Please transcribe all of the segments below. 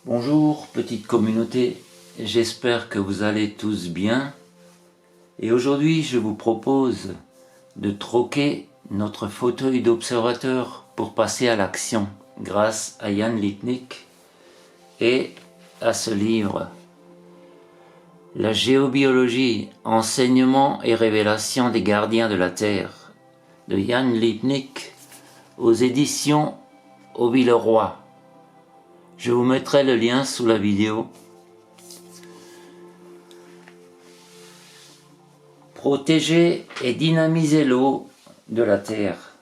Bonjour petite communauté, j'espère que vous allez tous bien et aujourd'hui je vous propose de troquer notre fauteuil d'observateur pour passer à l'action grâce à Jan Lipnik et à ce livre. La géobiologie, enseignement et révélation des gardiens de la Terre de Jan Lipnik aux éditions Au Villeroy. Je vous mettrai le lien sous la vidéo. Protéger et dynamiser l'eau de la Terre.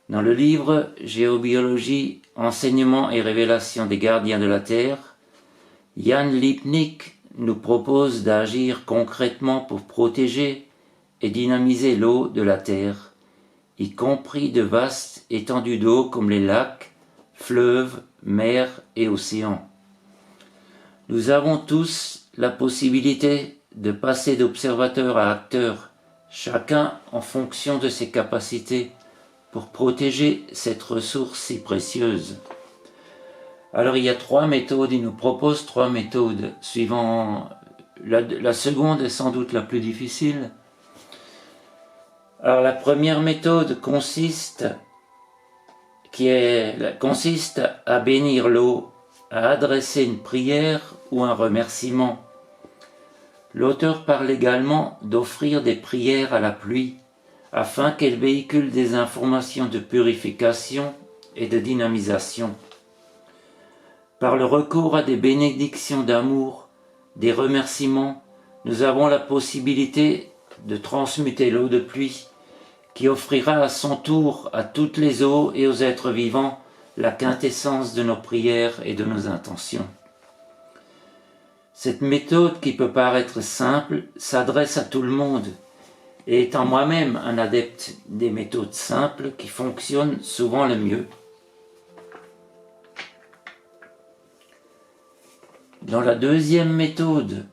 Dans le livre Géobiologie, enseignement et révélation des gardiens de la Terre, Jan Lipnik nous propose d'agir concrètement pour protéger et dynamiser l'eau de la Terre, y compris de vastes étendues d'eau comme les lacs, fleuves, mers et océans. Nous avons tous la possibilité de passer d'observateur à acteur, chacun en fonction de ses capacités, pour protéger cette ressource si précieuse. Alors il y a trois méthodes, il nous propose trois méthodes, suivant la seconde est sans doute la plus difficile. Alors la première méthode consiste à bénir l'eau, à adresser une prière ou un remerciement. L'auteur parle également d'offrir des prières à la pluie, afin qu'elle véhicule des informations de purification et de dynamisation. Par le recours à des bénédictions d'amour, des remerciements, nous avons la possibilité de transmuter l'eau de pluie, qui offrira à son tour à toutes les eaux et aux êtres vivants la quintessence de nos prières et de nos intentions. Cette méthode qui peut paraître simple s'adresse à tout le monde, et étant moi-même un adepte des méthodes simples qui fonctionnent souvent le mieux. Dans la deuxième méthode,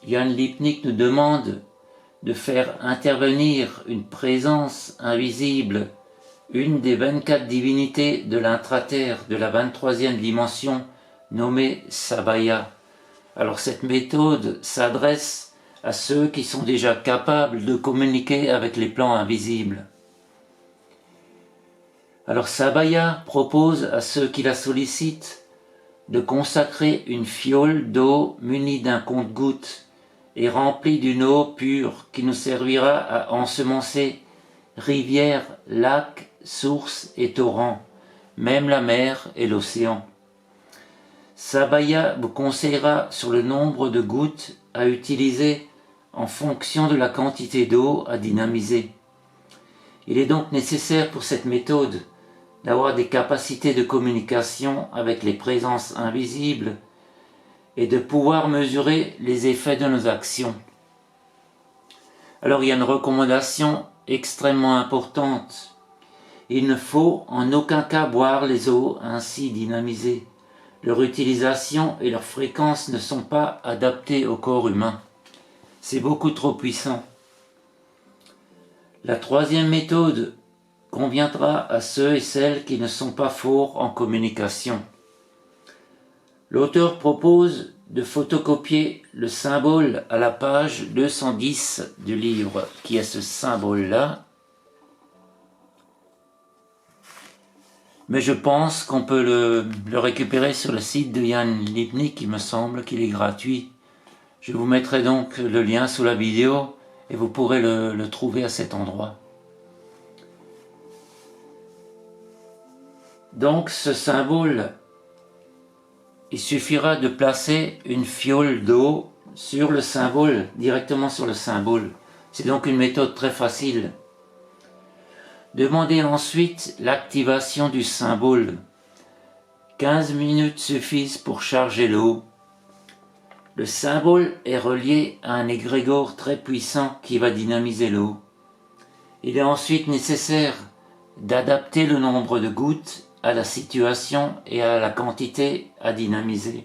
Jan Lipnik nous demande de faire intervenir une présence invisible, une des 24 divinités de l'intraterre de la 23e dimension nommée Sabaya. Alors cette méthode s'adresse à ceux qui sont déjà capables de communiquer avec les plans invisibles. Alors Sabaya propose à ceux qui la sollicitent de consacrer une fiole d'eau munie d'un compte-gouttes et remplie d'une eau pure qui nous servira à ensemencer rivières, lacs, sources et torrents, même la mer et l'océan. Sabaya vous conseillera sur le nombre de gouttes à utiliser en fonction de la quantité d'eau à dynamiser. Il est donc nécessaire pour cette méthode d'avoir des capacités de communication avec les présences invisibles et de pouvoir mesurer les effets de nos actions. Alors il y a une recommandation extrêmement importante. Il ne faut en aucun cas boire les eaux ainsi dynamisées. Leur utilisation et leur fréquence ne sont pas adaptées au corps humain. C'est beaucoup trop puissant. La troisième méthode conviendra à ceux et celles qui ne sont pas forts en communication. L'auteur propose de photocopier le symbole à la page 210 du livre, qui est ce symbole-là. Mais je pense qu'on peut le récupérer sur le site de Jan Lipnik, il me semble qu'il est gratuit. Je vous mettrai donc le lien sous la vidéo et vous pourrez le trouver à cet endroit. Donc ce symbole, il suffira de placer une fiole d'eau sur le symbole, directement sur le symbole. C'est donc une méthode très facile. Demandez ensuite l'activation du symbole. 15 minutes suffisent pour charger l'eau. Le symbole est relié à un égrégore très puissant qui va dynamiser l'eau. Il est ensuite nécessaire d'adapter le nombre de gouttes à la situation et à la quantité à dynamiser.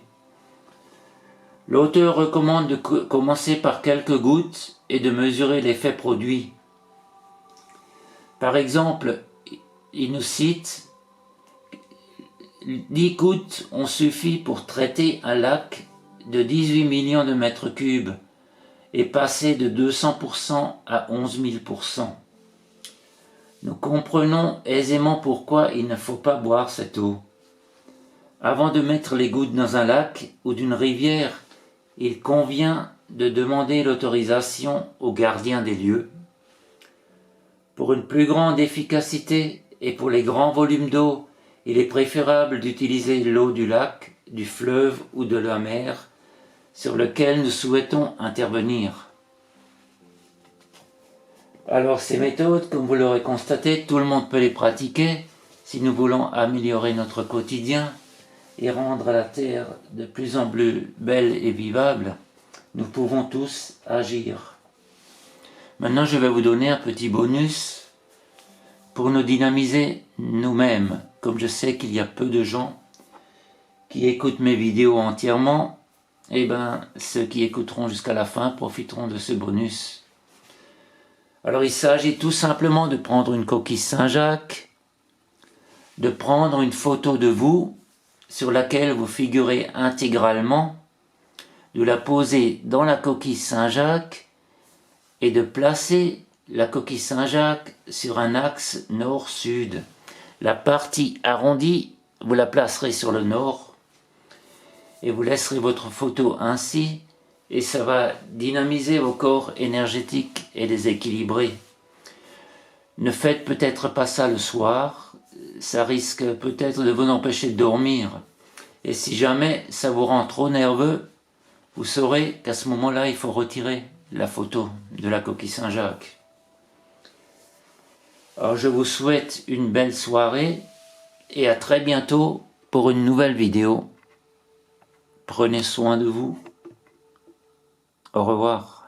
L'auteur recommande de commencer par quelques gouttes et de mesurer l'effet produit. Par exemple, il nous cite 10 gouttes ont suffi pour traiter un lac de 18 millions de mètres cubes et passer de 200% à 11 000%. Nous comprenons aisément pourquoi il ne faut pas boire cette eau. Avant de mettre les gouttes dans un lac ou d'une rivière, il convient de demander l'autorisation au gardien des lieux. Pour une plus grande efficacité et pour les grands volumes d'eau, il est préférable d'utiliser l'eau du lac, du fleuve ou de la mer sur lequel nous souhaitons intervenir. Alors ces méthodes, comme vous l'aurez constaté, tout le monde peut les pratiquer si nous voulons améliorer notre quotidien et rendre la Terre de plus en plus belle et vivable. Nous pouvons tous agir. Maintenant, je vais vous donner un petit bonus pour nous dynamiser nous-mêmes. Comme je sais qu'il y a peu de gens qui écoutent mes vidéos entièrement, ceux qui écouteront jusqu'à la fin profiteront de ce bonus. Alors il s'agit tout simplement de prendre une coquille Saint-Jacques, de prendre une photo de vous sur laquelle vous figurez intégralement, de la poser dans la coquille Saint-Jacques et de placer la coquille Saint-Jacques sur un axe nord-sud. La partie arrondie, vous la placerez sur le nord et vous laisserez votre photo ainsi et ça va dynamiser vos corps énergétiques et les équilibrer. Ne faites peut-être pas ça le soir, ça risque peut-être de vous empêcher de dormir. Et si jamais ça vous rend trop nerveux, vous saurez qu'à ce moment-là, il faut retirer la photo de la coquille Saint-Jacques. Alors je vous souhaite une belle soirée et à très bientôt pour une nouvelle vidéo. Prenez soin de vous. Au revoir.